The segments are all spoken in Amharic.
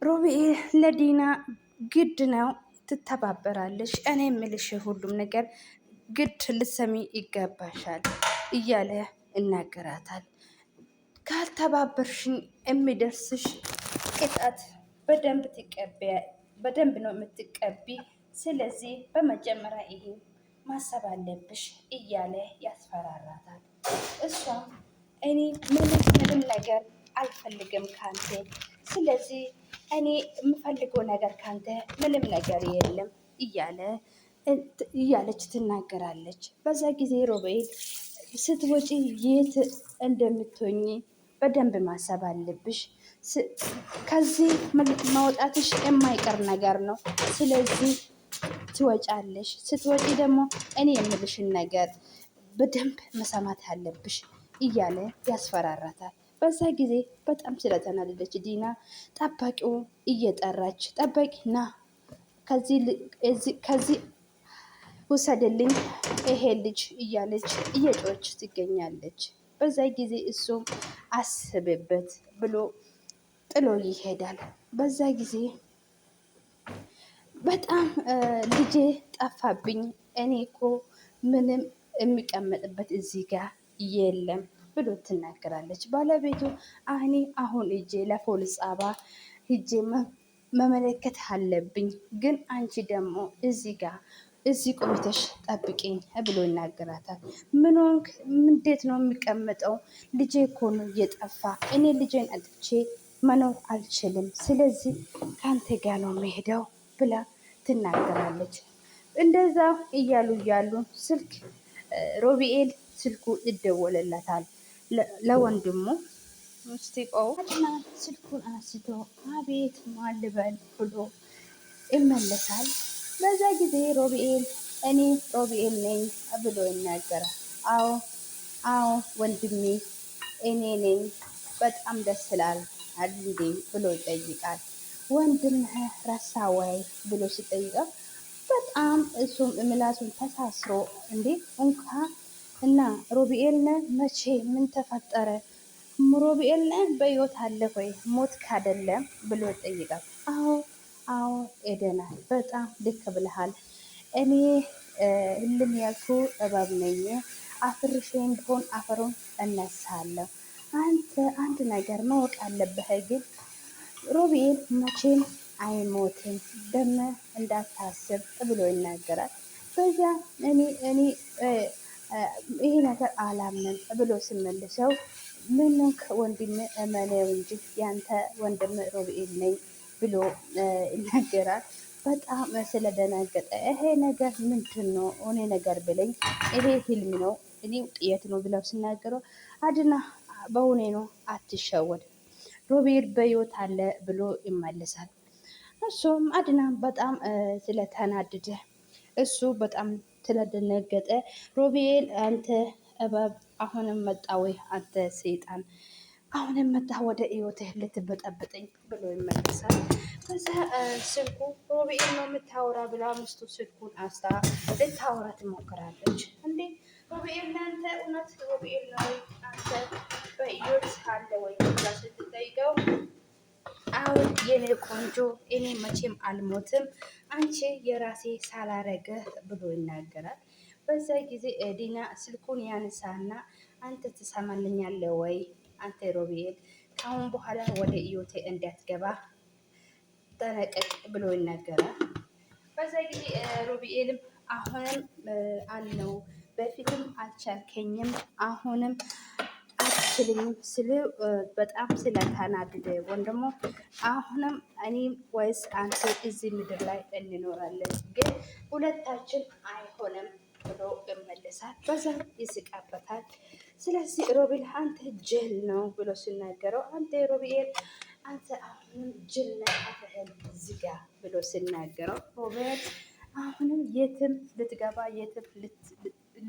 ሮቢኤል ለዲና ግድ ነው ትተባበራለች። እኔ የምልሽ ሁሉም ነገር ግድ ልትሰሚ ይገባሻል እያለ እናገራታል። ካልተባበርሽኝ የሚደርስሽ ቅጣት በደንብ ነው የምትቀቢ። ስለዚህ በመጀመሪያ ይሄ ማሰብ አለብሽ እያለ ያስፈራራታል። እሷም እኔ ምንም ነገር አልፈልግም ካንተ። ስለዚህ እኔ የምፈልገው ነገር ካንተ ምንም ነገር የለም እያለች ትናገራለች። በዛ ጊዜ ሮቤል ስትወጪ የት እንደምትሆኚ በደንብ ማሰብ አለብሽ። ከዚህ ማውጣትሽ የማይቀር ነገር ነው። ስለዚህ ትወጫለሽ። ስትወጪ ደግሞ እኔ የምልሽን ነገር በደንብ መሰማት አለብሽ እያለ ያስፈራራታል። በዛ ጊዜ በጣም ስለተናደደች ዲና ጠባቂው እየጠራች ጠባቂና ከዚህ ውሰድልኝ ይሄ ልጅ እያለች እየጮች ትገኛለች። በዛ ጊዜ እሱም አስብበት ብሎ ጥሎ ይሄዳል። በዛ ጊዜ በጣም ልጄ ጠፋብኝ፣ እኔ እኮ ምንም የሚቀመጥበት እዚህ ጋር የለም ብሎ ትናገራለች። ባለቤቱ እኔ አሁን እጄ ለፖሊስ ጣባ ሂጄ መመለከት አለብኝ፣ ግን አንቺ ደግሞ እዚህ ቆይተሽ ጠብቂኝ ብሎ ይናገራታል። ምን ሆንክ? እንዴት ነው የሚቀመጠው? ልጄ እኮ ነው እየጠፋ፣ እኔ ልጄን አጥቼ መኖር አልችልም። ስለዚህ ከአንተ ጋር ነው የምሄደው ብላ ትናገራለች። እንደዛ እያሉ ስልክ ሮቢኤል ስልኩ ይደወልለታል ለወንድሙ። ምስቲቆው ስልኩን አንስቶ አቤት ማልበል ብሎ ይመለሳል። በዛ ጊዜ ሮቢኤል እኔ ሮቢኤል ነኝ ብሎ ይናገራል። አዎ ወንድሜ እኔ ነኝ፣ በጣም ደስ ይላል እንዴ ብሎ ይጠይቃል። ወንድምህ ረሳ ወይ ብሎ ሲጠይቀው በጣም እሱም ምላሱን ተሳስሮ እንዴ እንኳ እና ሮቢኤል ነህ? መቼ? ምን ተፈጠረ? ሮቢኤል ነህ? በሕይወት አለ ወይ? ሞት ካደለም ብሎ ይጠይቃል። አዎ ኤደና በጣም ልክ ብለሃል። እኔ ህልም ያልኩ እባብ ነኝ። አፍርሼም ቢሆን አፈሩን እነሳለሁ። አንተ አንድ ነገር ማወቅ አለብህ፣ ግን ሮቢኤል መቼም አይሞትም ደም እንዳታስብ ብሎ ይናገራል። በዛ እኔ ይሄ ነገር አላምን ብሎ ሲመልሰው ምንክ ወንድም እመነው እንጂ ያንተ ወንድም ሮቢኤል ነኝ ብሎ ይናገራል። በጣም ስለደነገጠ ይሄ ነገር ምንድን ነው? እኔ ነገር ብለኝ ይሄ ህልም ነው እኔ ውጥየት ነው ብለው ሲናገረው አድና በእውኔ ነው አትሸወድ፣ ሮቤል በሕይወት አለ ብሎ ይመልሳል። እሱም አድና በጣም ስለተናደደ እሱ በጣም ስለደነገጠ ሮቤል አንተ እባብ አሁንም መጣ ወይ? አንተ ሰይጣን አሁንም መጣ ወደ ህይወትህ ልትበጠብጠኝ ብሎ ይመለሳል። ከዛ ስልኩ ሮቤል ነው የምታወራ ብላ ሚስቱ ስልኩን አስታ ልታወራ ትሞክራለች። እንዴ ሮቤል ለአንተ እውነት ሮቤል ነው አንተ በሕይወት አለ ወይ ብላ ስትጠይቀው አዎ የኔ ቆንጆ እኔ መቼም አልሞትም፣ አንቺ የራሴ ሳላረገህ ብሎ ይናገራል። በዛ ጊዜ ዲና ስልኩን ያነሳና አንተ ትሰማልኛለህ ወይ? አንተ ሮቤል ከአሁን በኋላ ወደ ህይወቴ እንዳትገባ ጠነቀቅ ብሎ ይናገራል። በዛ ጊዜ ሮቤልም አሁንም አለው በፊትም አልቻልከኝም አሁንም አትችልኝም ስል በጣም ስለተናደደ ወንድሞ አሁንም እኔ ወይስ አንተ እዚህ ምድር ላይ እንኖራለን፣ ግን ሁለታችን አይሆንም ብሎ ይመለሳል። በዛ ይስቃበታል። ስለዚህ ሮቤል አንተ ጅል ነው ብሎ ሲናገረው አንተ ሮቤል አንተ አሁንም ጅል ነህ አፍህን ዝጋ ብሎ ሲናገረው ሮቤል አሁንም የትም ልትገባ የትም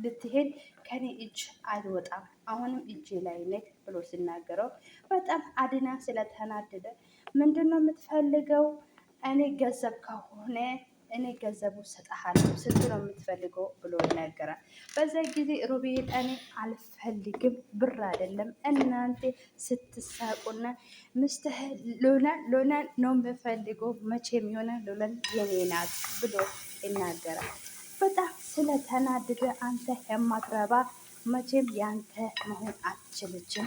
ልትሄድ ከኔ እጅ አልወጣም፣ አሁንም እጄ ላይ ነህ ብሎ ሲናገረው በጣም አድና ስለተናደደ ምንድን ነው የምትፈልገው? እኔ ገንዘብ ከሆነ እኔ ገንዘቡ ሰጠሃለሁ፣ ስንት ነው የምትፈልገው ብሎ ይናገራል። በዛ ጊዜ ሮቤል እኔ አልፈልግም፣ ብር አይደለም እናንተ ስትሳቁና ምስትህ ሎላን ነው የምፈልገው፣ መቼም የሆነ ሎላን የኔ ናት ብሎ ይናገራል። በጣም ስለተናደደ አንተ የማትረባ መቼም ያንተ መሆን አትችልችም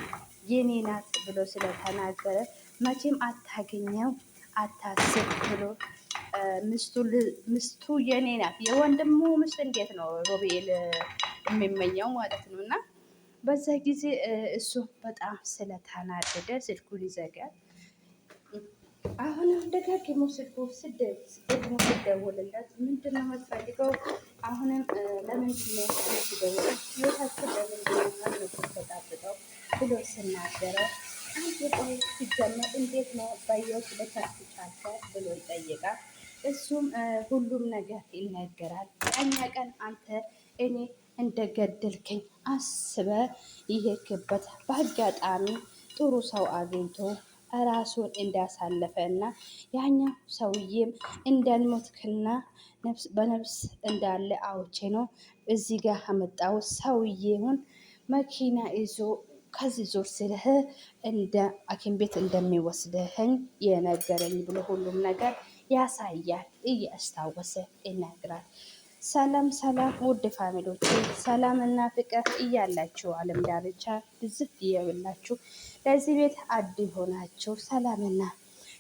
የኔ ናት ብሎ ስለተናገረ መቼም አታገኘው አታስብ ብሎ ምስቱ የኔ ናት። የወንድሙ ምስት እንዴት ነው ሮቤል የሚመኘው ማለት ነው። እና በዛ ጊዜ እሱ በጣም ስለተናደደ ስልኩን ይዘጋል። አሁንም ደጋግሞ ስደውልለት ምንድን ነው የምትፈልገው? አሁንም ለምንድን ነው የምትደውለው? ህይወታችን ለምንድን ነው የምትበጣበጠው ብሎ ስናገረው አንድ ቆይ ሲጀመር እንዴት ነው በህይወት ልተርፍ ቻልከ ብሎ ይጠይቃል። እሱም ሁሉም ነገር ይነገራል። ቀኛ ቀን አንተ እኔ እንደገደልከኝ አስበ ይሄክበት በአጋጣሚ ጥሩ ሰው አግኝቶ ራሱን እንዳሳለፈ እና ያኛው ሰውዬም እንዳልሞትክና በነፍስ እንዳለ አውቼ ነው እዚህ ጋር አመጣው። ሰውዬውን መኪና ይዞ ከዚህ ዞር ስልህ እንደ ሐኪም ቤት እንደሚወስድህኝ የነገረኝ ብሎ ሁሉም ነገር ያሳያል። እያስታወሰ ይነግራል። ሰላም ሰላም ውድ ፋሚሊዎች ሰላም እና ፍቅር እያላችሁ ዓለም ዳርቻ ብዝት እየብላችሁ ለዚህ ቤት አዲስ ሆናችሁ ሰላምና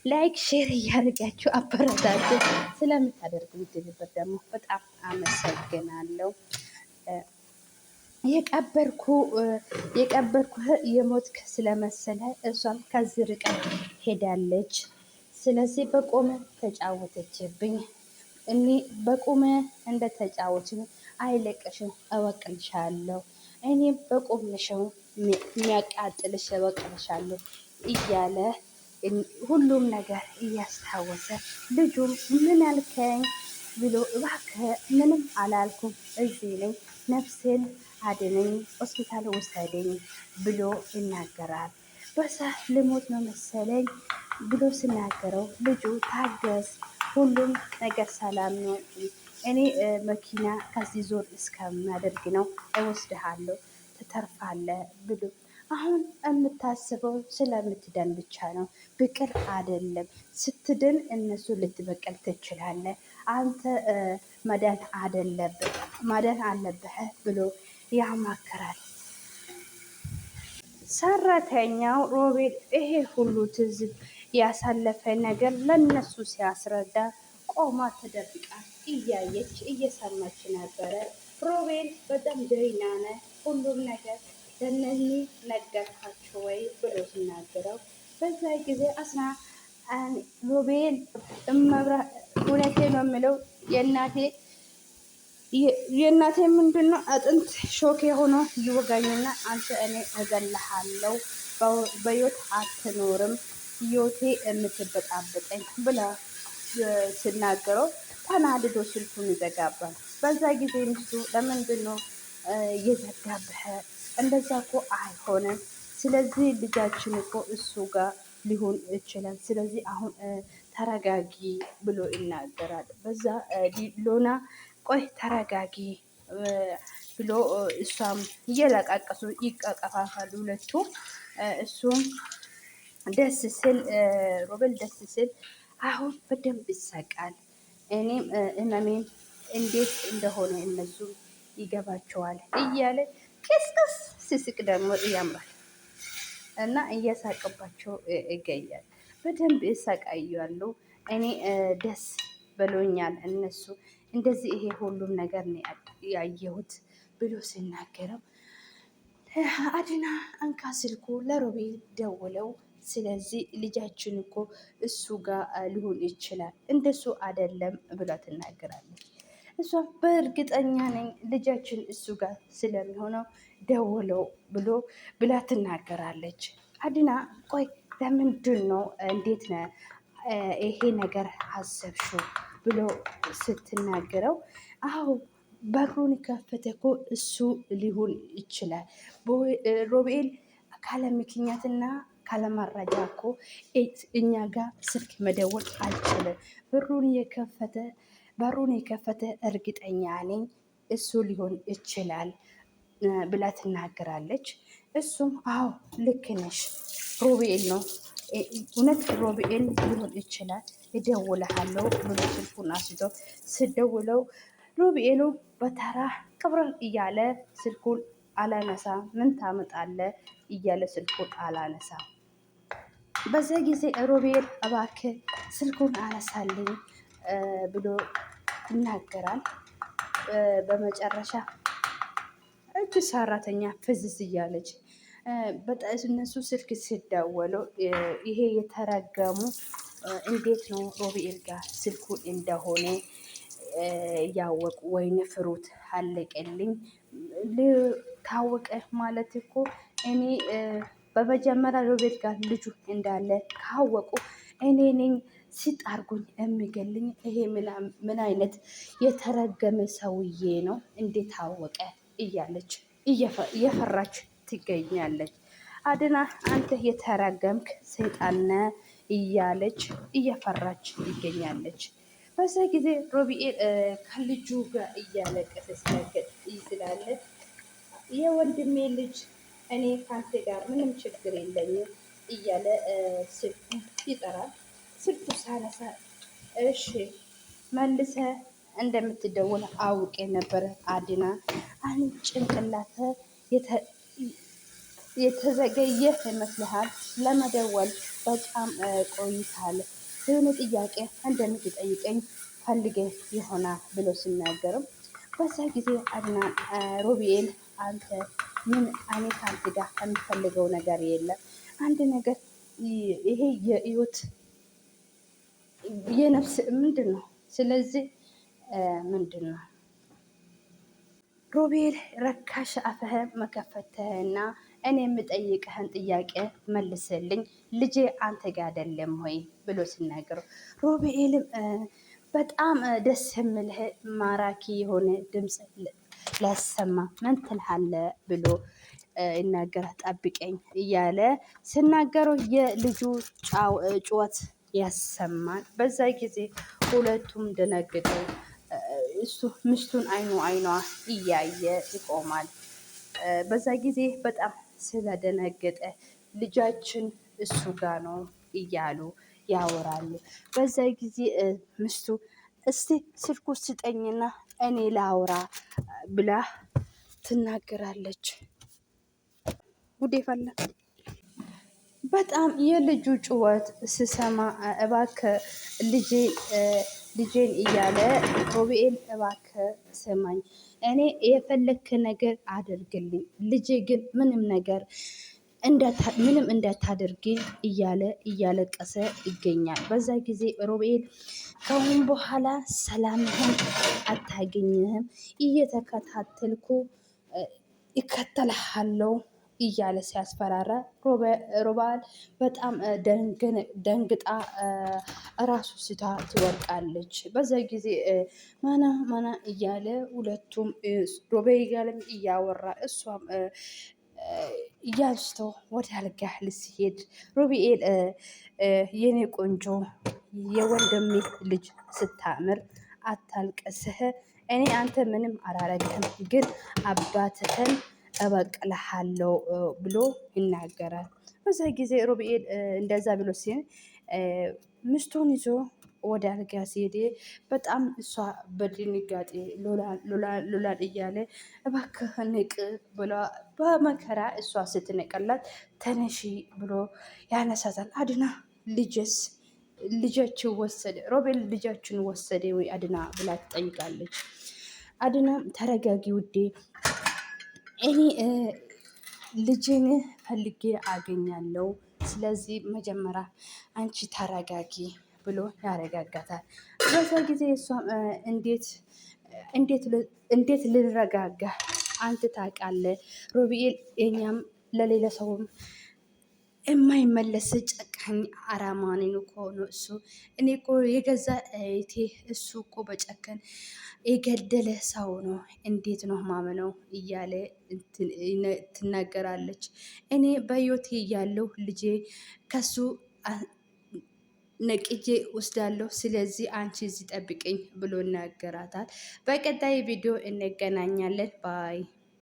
ላይክ ሼር እያደረጋችሁ አበረታችሁ ስለምታደርጉ ትብብር ደግሞ በጣም አመሰግናለሁ። የቀበርኩህ የሞትክ ስለመሰለ እሷም ከዚህ ርቀት ሄዳለች። ስለዚህ በቆመ ተጫወተችብኝ። እኔ በቁመ እንደተጫወችን አይለቅሽም፣ እወቅልሻለሁ። እኔም በቁምሽው የሚያቃጥልሽ እወቅልሻለሁ እያለ ሁሉም ነገር እያስታወሰ ልጁም ምን አልከኝ ብሎ እባክህ ምንም አላልኩም፣ እዚህ ነኝ፣ ነፍሴን አድነኝ፣ ሆስፒታል ውሰደኝ ብሎ ይናገራል። በሳ ልሞት ነው መሰለኝ ብሎ ሲናገረው ልጁ ታገስ፣ ሁሉም ነገር ሰላም ነው፣ እኔ መኪና ከዚህ ዞር እስከሚያደርግ ነው እወስድሃለሁ፣ ትተርፋለህ ብሎ አሁን የምታስበው ስለምትደን ብቻ ነው። ብቅል አይደለም። ስትድን እነሱ ልትበቀል ትችላለህ። አንተ መዳን አለብህ ብሎ ያማከራል። ሰራተኛው ሮቤል ይሄ ሁሉ ትዝብ ያሳለፈ ነገር ለነሱ ሲያስረዳ ቆማ ተደብቃ እያየች እየሰማች ነበረ። ሮቤል በጣም ደህና ነህ፣ ሁሉም ነገር ለእነዚህ ነገርካቸው ወይ ብሎ ሲናገረው በዛ ጊዜ ሮቤል እውነቴ ነው የምለው የእናቴ ምንድን ነው አጥንት ሾክ የሆነ ይወጋኝና አንተ እኔ እገልሃለሁ፣ በህይወት አትኖርም፣ ህይወቴ የምትበጣበጠኝ ብላ ስናገረው ተናድዶ ስልኩን ይዘጋባል። በዛ ጊዜ ሚስቱ ለምንድን ነው እየዘጋብህ? እንደዛ እኮ አይሆንም። ስለዚህ ልጃችን እኮ እሱ ጋር ሊሆን ይችላል። ስለዚህ አሁን ተረጋጊ ብሎ ይናገራል። በዛ ሎና ቆይ ተረጋጊ ብሎ እሷም እየለቃቀሱ ይቀቀፋሉ ሁለቱ። እሱም ደስ ስል ሮቤል ደስ ስል አሁን በደንብ ይሰቃል። እኔም እመሜን እንዴት እንደሆነ እነሱ ይገባቸዋል እያለ ቅስቅስ ስስቅ ደግሞ ያምራል እና እያሳቀባቸው ይገኛል። በደንብ ይሰቃያሉ። እኔ ደስ ብሎኛል እነሱ እንደዚህ ይሄ ሁሉም ነገር ነው ያየሁት ብሎ ሲናገረው አድና አንካ ስልኩ ለሮቤል ደውለው ስለዚህ ልጃችን እኮ እሱ ጋር ሊሆን ይችላል እንደሱ አይደለም ብላ ትናገራለች። እሷ በእርግጠኛ ነኝ ልጃችን እሱ ጋር ስለሚሆነው ደውለው ብላ ትናገራለች። አድና ቆይ ለምንድን ነው እንዴት ነው ይሄ ነገር አሰብሽው ብሎ ስትናገረው አዎ በሩን ከፈተ እኮ እሱ ሊሆን ይችላል። ሮቤል ካለ ምክንያትና ካለ መረጃ እኮ እኛ ጋር ስልክ መደወል አልችልም። በሩን የከፈተ በሩን የከፈተ እርግጠኛ ነኝ እሱ ሊሆን ይችላል ብላ ትናገራለች። እሱም አዎ ልክ ነሽ ሮቤል ነው እውነት ሮቤል ሊሆን ይችላል እደውልሃለሁ ብሎ ስልኩን አስይዞ ስደውለው ሮቤሉ በተራ ቅብረን እያለ ስልኩን አላነሳ ምን ታመጣለ እያለ ስልኩን አላነሳ። በዛ ጊዜ ሮቤል እባክህ ስልኩን አነሳልኝ ብሎ ይናገራል። በመጨረሻ እጅ ሰራተኛ ፍዝዝ እያለች በጣም እነሱ ስልክ ሲደወሉ ይሄ የተረገሙ እንዴት ነው ሮቤል ጋር ስልኩን እንደሆነ ያወቁ ወይን ፍሩት አለቀልኝ ታወቀ ማለት እኮ እኔ በመጀመሪያ ሮቤል ጋር ልጁ እንዳለ ካወቁ እኔ ነኝ ሲጣርጉኝ የሚገልኝ። ይሄ ምን አይነት የተረገመ ሰውዬ ነው እንዴት ታወቀ እያለች እየፈራች ትገኛለች። አድና አንተ የተረገምክ ሰይጣን ነህ እያለች እየፈራች ትገኛለች። በዛ ጊዜ ሮቢኤል ከልጁ ጋር እያለቀሰ ስላለ የወንድሜ ልጅ እኔ ካንተ ጋር ምንም ችግር የለኝም እያለ ስልኩ ይጠራል። ስልኩ ሳነሳ እሺ መልሰ እንደምትደውል አውቄ ነበር አድና አንድ ጭንቅላተ የተዘገየ ይመስልሃል? ለመደወል በጣም ቆይታል። የሆነ ጥያቄ እንደምትጠይቀኝ ፈልጌ ይሆናል ብሎ ሲናገርም በዛ ጊዜ አድናን ሮቢኤል አንተ ምን እኔ ከአንተ ጋር ከምፈልገው ነገር የለም አንድ ነገር ይሄ የህይወት የነፍስ ምንድን ነው? ስለዚህ ምንድን ነው ሮቤል ረካሽ አፍህን መከፈትህና እኔ የምጠይቅህን ጥያቄ መልስልኝ ልጄ አንተ ጋር አይደለም ወይ ብሎ ሲናገረው ሮቤልም በጣም ደስ የምልህ ማራኪ የሆነ ድምፅ ሊያሰማ ምን ትልሃለህ ብሎ ይናገራል። ጠብቀኝ እያለ ሲናገረው የልጁ ጩኸት ያሰማል። በዛ ጊዜ ሁለቱም ደነግጠው እሱ ምስቱን አይኗ እያየ ይቆማል። በዛ ጊዜ በጣም ስለደነገጠ ልጃችን እሱ ጋር ነው እያሉ ያወራሉ። በዛ ጊዜ ምስቱ እስቲ ስልኩ ስጠኝና እኔ ላውራ ብላ ትናገራለች። ጉዴ ፈላ። በጣም የልጁ ጩኸት ስሰማ እባክህ ልጄን እያለ ሮቤል እባክህ ስማኝ እኔ የፈለክ ነገር አድርግልኝ ልጄ ግን ምንም እንዳታደርጊ እያለ እያለቀሰ ይገኛል። በዛ ጊዜ ሮቤል ከአሁን በኋላ ሰላምህን አታገኝህም እየተከታተልኩ ይከተልሃለሁ እያለ ሲያስፈራራ ሮባል በጣም ደንግጣ ራሱ ስታ ትወድቃለች። በዛ ጊዜ ማና እያለ ሁለቱም ሮቤል እያለም እያወራ እሷም እያንስቶ ወደ አልጋህ ልስሄድ ሮቢኤል የኔ ቆንጆ የወንድሜ ልጅ ስታምር አታልቅስህ እኔ አንተ ምንም አላረግህም ግን አባትህን እበቅልሃለሁ ብሎ ይናገራል። በዛ ጊዜ ሮቢኤል እንደዛ ብሎ ሲል ምስቱን ይዞ ወደ አልጋ ሲሄድ በጣም እሷ በድንጋጤ ሎላል እያለ እባክህ ንቅ ብላ በመከራ እሷ ስትነቀላት ተነሺ ብሎ ያነሳታል። አድና ልጃችን ወሰደ ሮቤል ልጃችን ወሰደ ወይ አድና ብላ ትጠይቃለች። አድና ተረጋጊ ውዴ እኔ ልጄን ፈልጌ አገኛለሁ ስለዚህ መጀመሪያ አንቺ ተረጋጊ ብሎ ያረጋጋታል። በዛ ጊዜ እሷም እንዴት ልረጋጋ አንተ ታውቃለህ ሮቢኤል የኛም ለሌላ ሰውም የማይመለስ ጨካኝ አራማኔን እኮ ነው እሱ እኔ እኮ የገዛ እህቴ እሱ እኮ በጨከን የገደለ ሰው ነው እንዴት ነው ማመነው እያለ ትናገራለች። እኔ በህይወቴ ያለው ልጄ ከሱ ነቅጄ ወስዳለሁ። ስለዚህ አንቺ እዚህ ጠብቅኝ ብሎ ይናገራታል። በቀጣይ ቪዲዮ እንገናኛለን ባይ